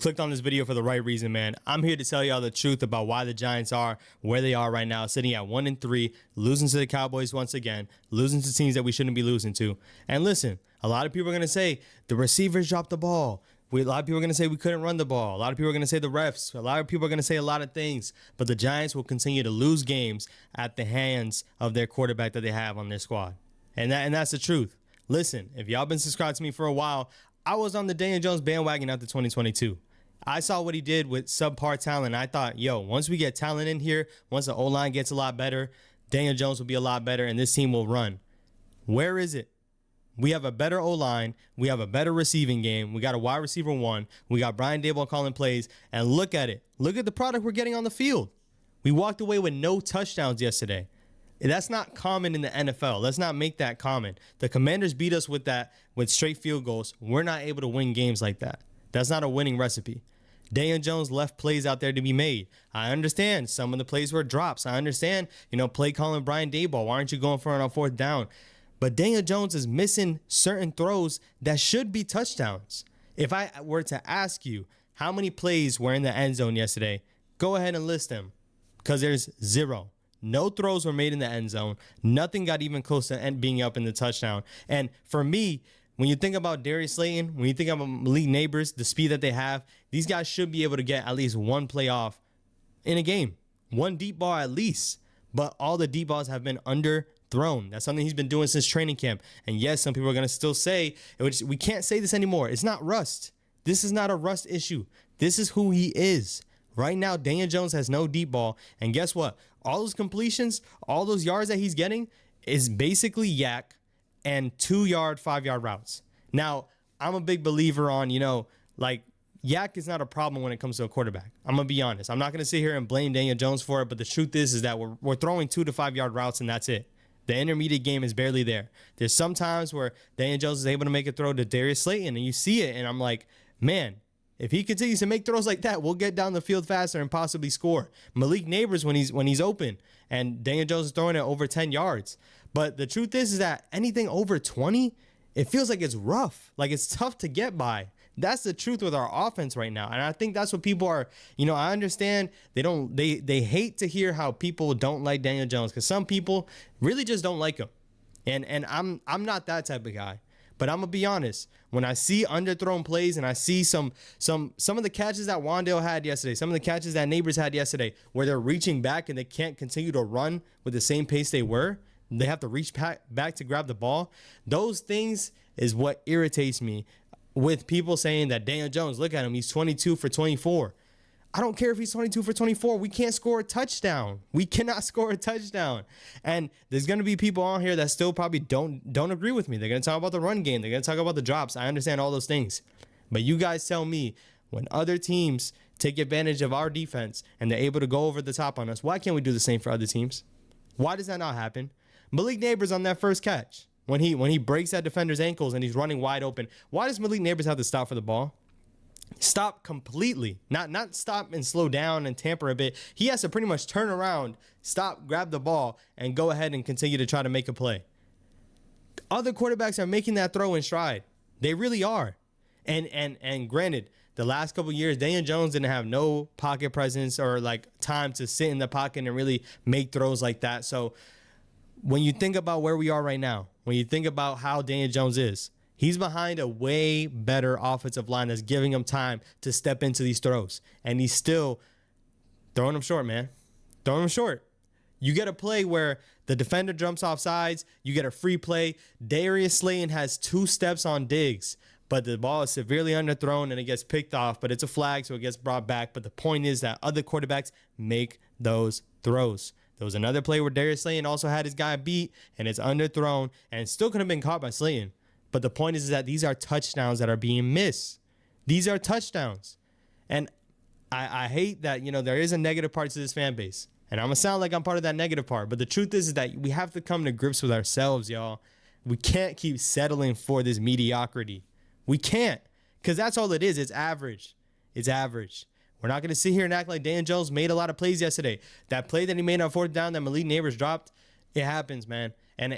clicked on this video for the right reason, man. I'm here to tell y'all the truth about why the Giants are where they are right now, sitting at 1-3, losing to the Cowboys once again, losing to teams that we shouldn't be losing to. And listen, a lot of people are going to say the receivers dropped the ball. A lot of people are going to say we couldn't run the ball. A lot of people are going to say the refs. A lot of people are going to say a lot of things. But the Giants will continue to lose games at the hands of their quarterback that they have on their squad. And that's the truth. Listen, if y'all been subscribed to me for a while, I was on the Daniel Jones bandwagon after 2022. I saw what he did with subpar talent. I thought, once we get talent in here, once the O-line gets a lot better, Daniel Jones will be a lot better, and this team will run. Where is it? We have a better O-line. We have a better receiving game. We got a wide receiver 1. We got Brian Daboll calling plays. And look at it. Look at the product we're getting on the field. We walked away with no touchdowns yesterday. That's not common in the NFL. Let's not make that common. The Commanders beat us with straight field goals. We're not able to win games like that. That's not a winning recipe. Daniel Jones left plays out there to be made. I understand some of the plays were drops. I understand, play calling Brian Daboll. Why aren't you going for it on 4th down? But Daniel Jones is missing certain throws that should be touchdowns. If I were to ask you how many plays were in the end zone yesterday, go ahead and list them, because there's 0. No throws were made in the end zone. Nothing got even close to being up in the touchdown. And for me, when you think about Darius Slayton, when you think about Malik Neighbors, the speed that they have, these guys should be able to get at least one play off in a game. One deep ball at least. But all the deep balls have been underthrown. That's something he's been doing since training camp. And yes, some people are going to still say, we can't say this anymore. It's not rust. This is not a rust issue. This is who he is. Right now, Daniel Jones has no deep ball. And guess what? All those completions, all those yards that he's getting is basically yak and 2-yard, 5-yard routes. Now, I'm a big believer on, yak is not a problem when it comes to a quarterback. I'm going to be honest. I'm not going to sit here and blame Daniel Jones for it, but the truth is that we're throwing 2 to 5-yard routes, and that's it. The intermediate game is barely there. There's some times where Daniel Jones is able to make a throw to Darius Slayton, and you see it, and I'm like, man, if he continues to make throws like that, we'll get down the field faster and possibly score. Malik Neighbors when he's open, and Daniel Jones is throwing it over 10 yards. But the truth is that anything over 20, it feels like it's rough. Like it's tough to get by. That's the truth with our offense right now. And I think that's what people are, I understand they hate to hear how people don't like Daniel Jones, because some people really just don't like him. And I'm not that type of guy. But I'm going to be honest, when I see underthrown plays and I see some of the catches that Wandale had yesterday, some of the catches that Neighbors had yesterday, where they're reaching back and they can't continue to run with the same pace they were, they have to reach back to grab the ball. Those things is what irritates me with people saying that Daniel Jones, look at him, he's 22 for 24. I don't care if he's 22 for 24. We can't score a touchdown. We cannot score a touchdown. And there's going to be people on here that still probably don't agree with me. They're going to talk about the run game. They're going to talk about the drops. I understand all those things. But you guys tell me, when other teams take advantage of our defense and they're able to go over the top on us, why can't we do the same for other teams? Why does that not happen? Malik Neighbors on that first catch, when he breaks that defender's ankles and he's running wide open, why does Malik Neighbors have to stop for the ball? Stop completely, not stop and slow down and tamper a bit. He has to pretty much turn around, stop, grab the ball, and go ahead and continue to try to make a play. Other quarterbacks are making that throw in stride. They really are. And granted, the last couple of years, Daniel Jones didn't have no pocket presence or time to sit in the pocket and really make throws like that. So when you think about where we are right now, when you think about how Daniel Jones is, he's behind a way better offensive line that's giving him time to step into these throws. And he's still throwing them short, man. Throwing them short. You get a play where the defender jumps off sides. You get a free play. Darius Slayton has 2 steps on Diggs, but the ball is severely underthrown and it gets picked off. But it's a flag, so it gets brought back. But the point is that other quarterbacks make those throws. There was another play where Darius Slayton also had his guy beat, and it's underthrown, and it still could have been caught by Slayton. But the point is that these are touchdowns that are being missed. These are touchdowns. And I hate that, there is a negative part to this fan base. And I'm going to sound like I'm part of that negative part. But the truth is that we have to come to grips with ourselves, y'all. We can't keep settling for this mediocrity. We can't. Because that's all it is. It's average. It's average. We're not going to sit here and act like Daniel Jones made a lot of plays yesterday. That play that he made on 4th down that Malik Neighbors dropped, it happens, man. And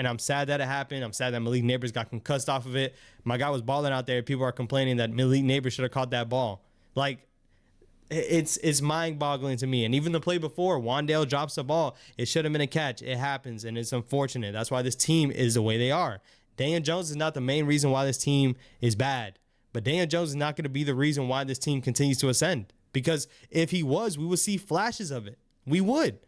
I'm sad that it happened. I'm sad that Malik Neighbors got concussed off of it. My guy was balling out there. People are complaining that Malik Neighbors should have caught that ball. Like, it's mind-boggling to me. And even the play before, Wandale drops the ball. It should have been a catch. It happens, and it's unfortunate. That's why this team is the way they are. Daniel Jones is not the main reason why this team is bad. But Daniel Jones is not going to be the reason why this team continues to ascend. Because if he was, we would see flashes of it. We would.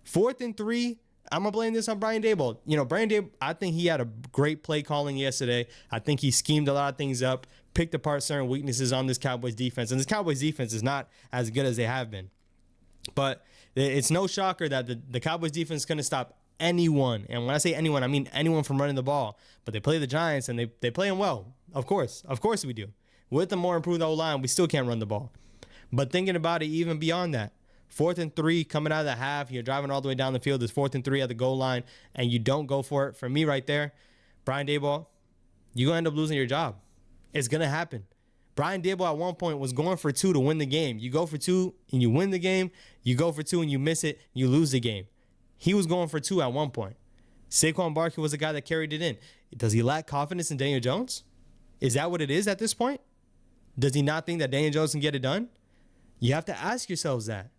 4th and 3, I'm going to blame this on Brian Daboll. Brian Daboll, I think he had a great play calling yesterday. I think he schemed a lot of things up, picked apart certain weaknesses on this Cowboys defense. And this Cowboys defense is not as good as they have been. But it's no shocker that the Cowboys defense is going to stop anyone. And when I say anyone, I mean anyone from running the ball. But they play the Giants, and they play them well. Of course we do. With the more improved O-line, we still can't run the ball. But thinking about it even beyond that, 4th and 3 coming out of the half, you're driving all the way down the field, it's 4th and 3 at the goal line, and you don't go for it. For me right there, Brian Daboll, you're going to end up losing your job. It's going to happen. Brian Daboll at one point was going for 2 to win the game. You go for 2 and you win the game. You go for 2 and you miss it, you lose the game. He was going for 2 at one point. Saquon Barkley was the guy that carried it in. Does he lack confidence in Daniel Jones? Is that what it is at this point? Does he not think that Daniel Jones can get it done? You have to ask yourselves that.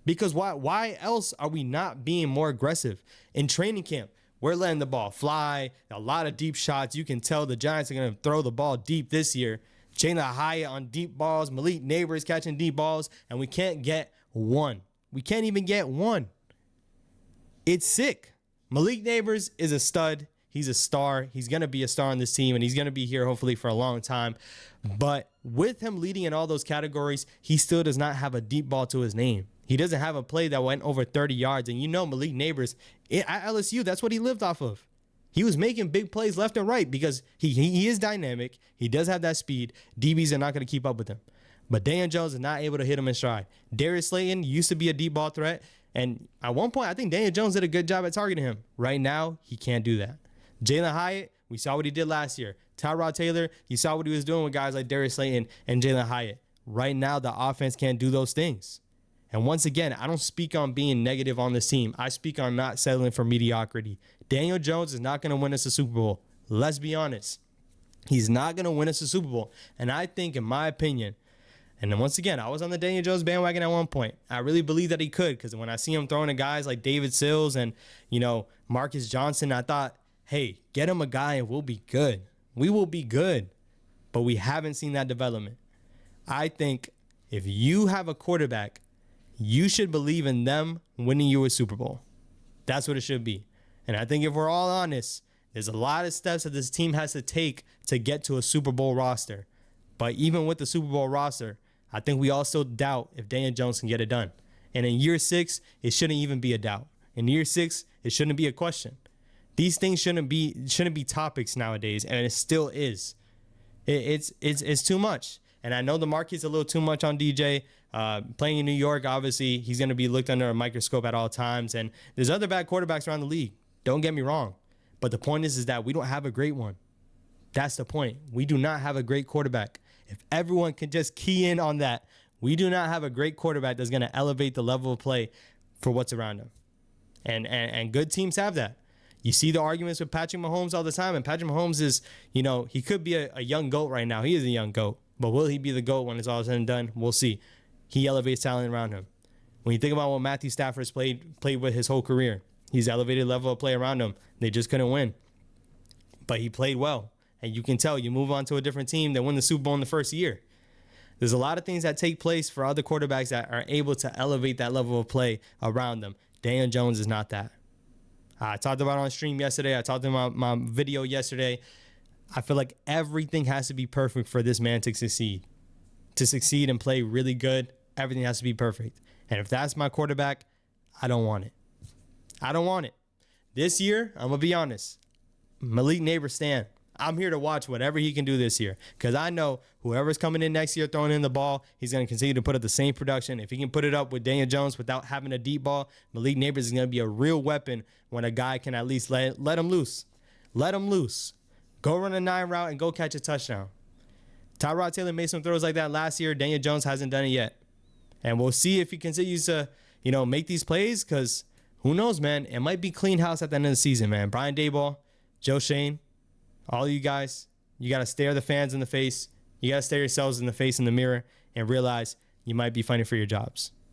Because why else are we not being more aggressive? In training camp, we're letting the ball fly, a lot of deep shots. You can tell the Giants are going to throw the ball deep this year. Jalen Hyatt on deep balls, Malik Neighbors catching deep balls, and we can't get one. We can't even get one. It's sick. Malik Neighbors is a stud. He's a star. He's going to be a star on this team, and he's going to be here hopefully for a long time. But with him leading in all those categories, he still does not have a deep ball to his name. He doesn't have a play that went over 30 yards. And Malik Neighbors, at LSU, that's what he lived off of. He was making big plays left and right because he is dynamic. He does have that speed. DBs are not going to keep up with him. But Daniel Jones is not able to hit him in stride. Darius Slayton used to be a deep ball threat. And at one point, I think Daniel Jones did a good job at targeting him. Right now, he can't do that. Jalen Hyatt, we saw what he did last year. Tyrod Taylor, you saw what he was doing with guys like Darius Slayton and Jalen Hyatt. Right now, the offense can't do those things. And once again, I don't speak on being negative on this team. I speak on not settling for mediocrity. Daniel Jones is not going to win us a Super Bowl. Let's be honest. He's not going to win us a Super Bowl. And I think, in my opinion, and then once again, I was on the Daniel Jones bandwagon at one point. I really believe that he could, because when I see him throwing to guys like David Sills and, Marcus Johnson, I thought, hey, get him a guy and we'll be good. We will be good. But we haven't seen that development. I think if you have a quarterback, you should believe in them winning you a Super Bowl. That's what it should be. And I think if we're all honest, there's a lot of steps that this team has to take to get to a Super Bowl roster. But even with the Super Bowl roster, I think we all still doubt if Daniel Jones can get it done. And in year 6, it shouldn't even be a doubt. In year 6, it shouldn't be a question. These things shouldn't be topics nowadays, and it still is. It's too much. And I know the market's a little too much on DJ. Playing in New York, obviously, he's going to be looked under a microscope at all times. And there's other bad quarterbacks around the league. Don't get me wrong. But the point is that we don't have a great one. That's the point. We do not have a great quarterback. If everyone can just key in on that, we do not have a great quarterback that's going to elevate the level of play for what's around him. And good teams have that. You see the arguments with Patrick Mahomes all the time. And Patrick Mahomes is, he could be a young GOAT right now. He is a young GOAT. But will he be the GOAT when it's all said and done? We'll see. He elevates talent around him. When you think about what Matthew Stafford's played with his whole career, he's elevated level of play around him. They just couldn't win. But he played well. And you can tell you move on to a different team that win the Super Bowl in the first year. There's a lot of things that take place for other quarterbacks that are able to elevate that level of play around them. Daniel Jones is not that. I talked about it on stream yesterday. I talked about my video yesterday. I feel like everything has to be perfect for this man to succeed. To succeed and play really good, everything has to be perfect. And if that's my quarterback, I don't want it. I don't want it. This year, I'm going to be honest. Malik Neighbors stand. I'm here to watch whatever he can do this year, because I know whoever's coming in next year throwing in the ball, he's going to continue to put up the same production. If he can put it up with Daniel Jones without having a deep ball, Malik Neighbors is going to be a real weapon when a guy can at least let him loose. Let him loose. Go run a 9 route and go catch a touchdown. Tyrod Taylor made some throws like that last year. Daniel Jones hasn't done it yet. And we'll see if he continues to, make these plays, because who knows, man. It might be clean house at the end of the season, man. Brian Daboll, Joe Shane, all you guys, you got to stare the fans in the face. You got to stare yourselves in the face in the mirror and realize you might be fighting for your jobs.